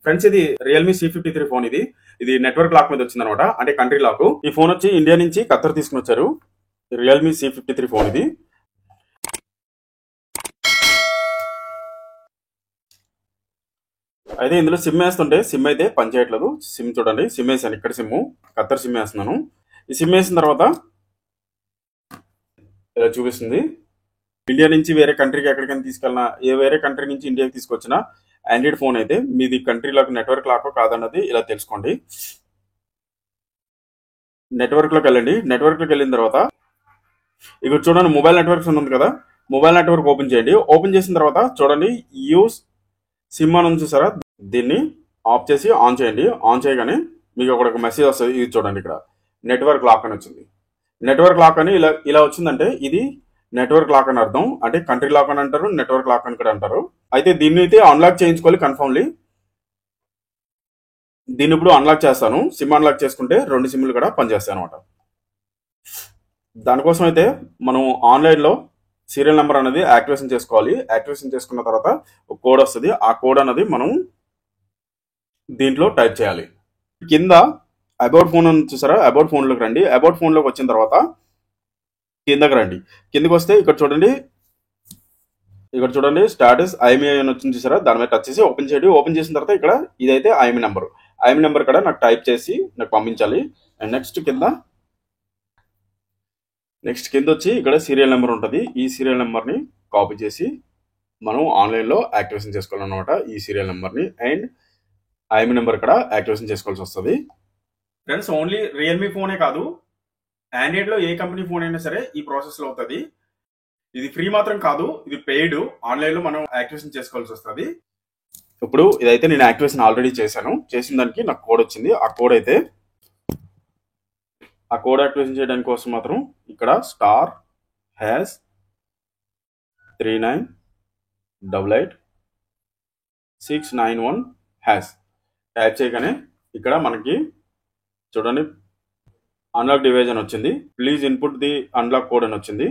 Friends ఇది Realme C53 phone. ఇది network lock మీద వచ్చింది అనమాట, అంటే కంట్రీ లాక్. ఈ ఫోన్ వచ్చి ఇండియా నుంచి ఖత్తర్ తీసుకుని వచ్చారు. రియల్మీ C53 ఫోన్ ఇది. అయితే ఇందులో సిమ్ వేస్తుంటే సిమ్ అయితే పనిచేయట్లేదు. సిమ్ చూడండి, సిమ్ వేసాను, ఇక్కడ సిమ్ ఖత్తర్ సిమ్ వేస్తున్నాను. ఈ సిమ్ వేసిన తర్వాత ఇలా చూపిస్తుంది. ఇండియా నుంచి వేరే కంట్రీకి ఎక్కడికైనా తీసుకెళ్ళినా, వేరే కంట్రీ నుంచి ఇండియాకి తీసుకొచ్చిన ఆండ్రాయిడ్ ఫోన్ అయితే మీది కంట్రీ లాక్ నెట్వర్క్ లాక్ కాదన్నది ఇలా తెలుసుకోండి. నెట్వర్క్ లోకి వెళ్ళండి. నెట్వర్క్ లోకి వెళ్ళిన తర్వాత ఇక్కడ చూడండి మొబైల్ నెట్వర్క్స్ ఉంది కదా, మొబైల్ నెట్వర్క్ ఓపెన్ చేయండి. ఓపెన్ చేసిన తర్వాత చూడండి యూస్ సిమ్ అని ఉంది చూసారా, దీన్ని ఆఫ్ చేసి ఆన్ చేయండి. ఆన్ చేయగానే మీకు ఒక మెసేజ్ వస్తుంది. ఇది చూడండి, ఇక్కడ నెట్వర్క్ లాక్ అని వచ్చింది. నెట్వర్క్ లాక్ అని ఇలా వచ్చిందంటే ఇది నెట్వర్క్ లాక్ అని అర్థం. అంటే కంట్రీ లాక్ అని అంటారు, నెట్వర్క్ లాక్ అని కూడా అంటారు. అయితే దీన్ని అయితే అన్లాక్ చేయించుకోవాలి కన్ఫర్మ్లీ. దీన్ని ఇప్పుడు అన్లాక్ చేస్తాను. సిమ్ అన్లాక్ చేసుకుంటే 2 సిమ్లు కూడా పనిచేస్తాయి అనమాట. దానికోసం అయితే మనం ఆన్లైన్లో సీరియల్ నెంబర్ అనేది యాక్టివేషన్ చేసుకోవాలి. యాక్టివేషన్ చేసుకున్న తర్వాత ఒక కోడ్ వస్తుంది. ఆ కోడ్ అనేది మనం దీంట్లో టైప్ చేయాలి. కింద అబౌట్ ఫోన్ అని చూసారా, అబౌట్ ఫోన్లోకి రండి. అబౌట్ ఫోన్లోకి వచ్చిన తర్వాత కిందకి రండి. కిందకి వస్తే ఇక్కడ చూడండి స్టాటస్ ఐఎంఈ అని వచ్చింది చూసారా, దాని మీద టచ్ చేసి ఓపెన్ చేయండి. ఓపెన్ చేసిన తర్వాత ఇక్కడ ఇదైతే ఐఎంఈ నెంబర్ కూడా నాకు టైప్ చేసి నాకు పంపించాలి. అండ్ నెక్స్ట్ కింద వచ్చి ఇక్కడ సీరియల్ నెంబర్ ఉంటుంది. ఈ సీరియల్ నెంబర్ని కాపీ చేసి మనం ఆన్లైన్లో యాక్టివేషన్ చేసుకోవాలన్నమాట. ఈ సీరియల్ నెంబర్ని అండ్ ఐఎంఈ నెంబర్ కూడా యాక్టివేషన్ చేసుకోవాల్సి వస్తుంది. ఫ్రెండ్స్ ఓన్లీ రియల్మీ ఫోనే కాదు, ఆండ్రాయిడ్లో ఏ కంపెనీ ఫోన్ అయినా సరే ఈ ప్రాసెస్లో అవుతుంది. ఇది ఫ్రీ మాత్రం కాదు, ఇది పెయిడ్. ఆన్లైన్లో మనం యాక్టివేషన్ చేసుకోవాల్సి వస్తుంది. ఇప్పుడు ఇదైతే నేను యాక్టివేషన్ ఆల్రెడీ చేశాను. చేసిన దానికి నాకు కోడ్ వచ్చింది. ఆ కోడ్ యాక్టివేషన్ చేయడానికి కోసం మాత్రం ఇక్కడ *#3988#691# టైప్ చేయగానే ఇక్కడ మనకి చూడండి అన్లాక్ డివైస్ అని వచ్చింది. Please input the unlock code అని వచ్చింది.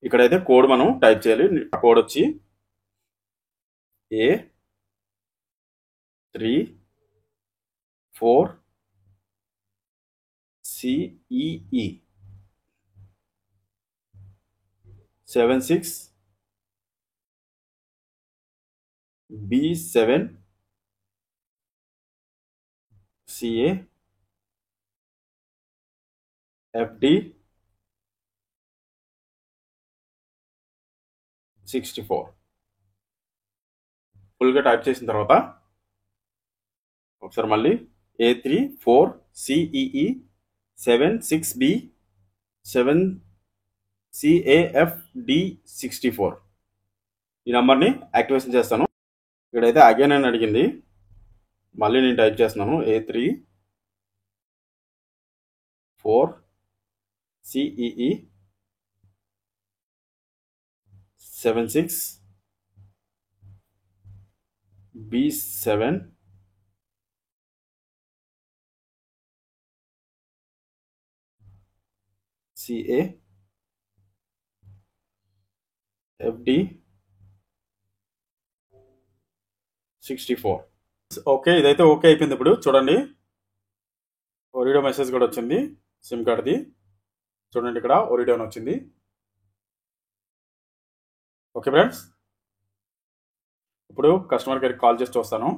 ఇక్కడైతే కోడ్ మనం టైప్ చేయాలి. ఆ కోడ్ వచ్చి A34CEE 76B7CA FD64 ఫుల్గా టైప్ చేసిన తర్వాత ఒకసారి మళ్ళీ A34CEE 76B7CAFD64 ఈ నెంబర్ని యాక్టివేషన్ చేస్తాను. ఇక్కడైతే అగైన్ అని అడిగింది. మళ్ళీ నేను టైప్ చేస్తున్నాను A34CEE 76B7 CA FD64. Okay, ఇదైతే ఓకే అయిపోయింది. ఇప్పుడు చూడండి ఒరిడో మెసేజ్ కూడా వచ్చింది. సిమ్ కార్డ్ది చూడండి, ఇక్కడ ఒరిడో అని వచ్చింది. ఓకే ఫ్రెండ్స్, ఇప్పుడు కస్టమర్ కేర్కి కాల్ చేసి చూస్తాను.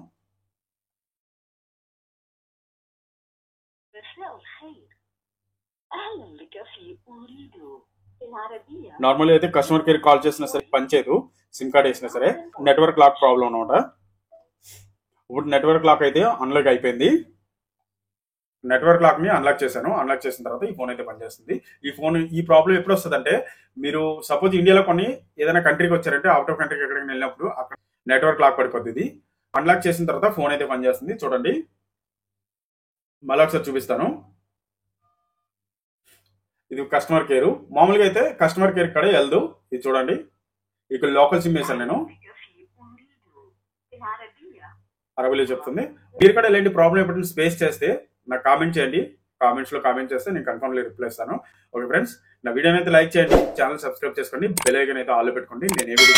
నార్మల్లీ అయితే కస్టమర్ కేర్ కాల్ చేసినా సరే పనిచేయదు, సిమ్ కార్డ్ వేసినా సరే. నెట్వర్క్ లాక్ ప్రాబ్లం అనమాట. ఇప్పుడు నెట్వర్క్ లాక్ అయితే అన్లాక్ అయిపోయింది. నెట్వర్క్ లాక్ ని అన్లాక్ చేశాను. అన్లాక్ చేసిన తర్వాత ఈ ఫోన్ అయితే పనిచేస్తుంది. ఈ ప్రాబ్లం ఎప్పుడు వస్తుంది అంటే, మీరు సపోజ్ ఇండియాలో కొన్ని ఏదైనా కంట్రీకి వచ్చారంటే, అవుట్ ఆఫ్ కంట్రీకి ఎక్కడికి వెళ్ళినప్పుడు అక్కడ నెట్వర్క్ లాక్ పడిపోతుంది. అన్లాక్ చేసిన తర్వాత ఫోన్ అయితే పనిచేస్తుంది. చూడండి మళ్ళీ ఒకసారి చూపిస్తాను. ఇది కస్టమర్ కేర్. మామూలుగా అయితే కస్టమర్ కేర్ ఇక్కడ వెళ్దు. ఇది చూడండి, ఇక్కడ లోకల్ సిమ్ వేసాను నేను. అరబీలో చెప్తుంది. మీరు కూడా ఇలాంటి ప్రాబ్లం ఎప్పుడు ఫేస్ చేస్తే నాకు కామెంట్ చేయండి. కామెంట్స్ లో కామెంట్ చేస్తే నేను కన్ఫర్మ్లీ రిప్లై ఇస్తాను. ఓకే ఫ్రెండ్స్, నా వీడియోని అయితే లైక్ చేయండి, ఛానల్ సబ్స్క్రైబ్ చేసుకోండి, బెల్ ఐకాన్ అయితే ఆల్ పెట్టుకోండి. నేను ఏ వీడియో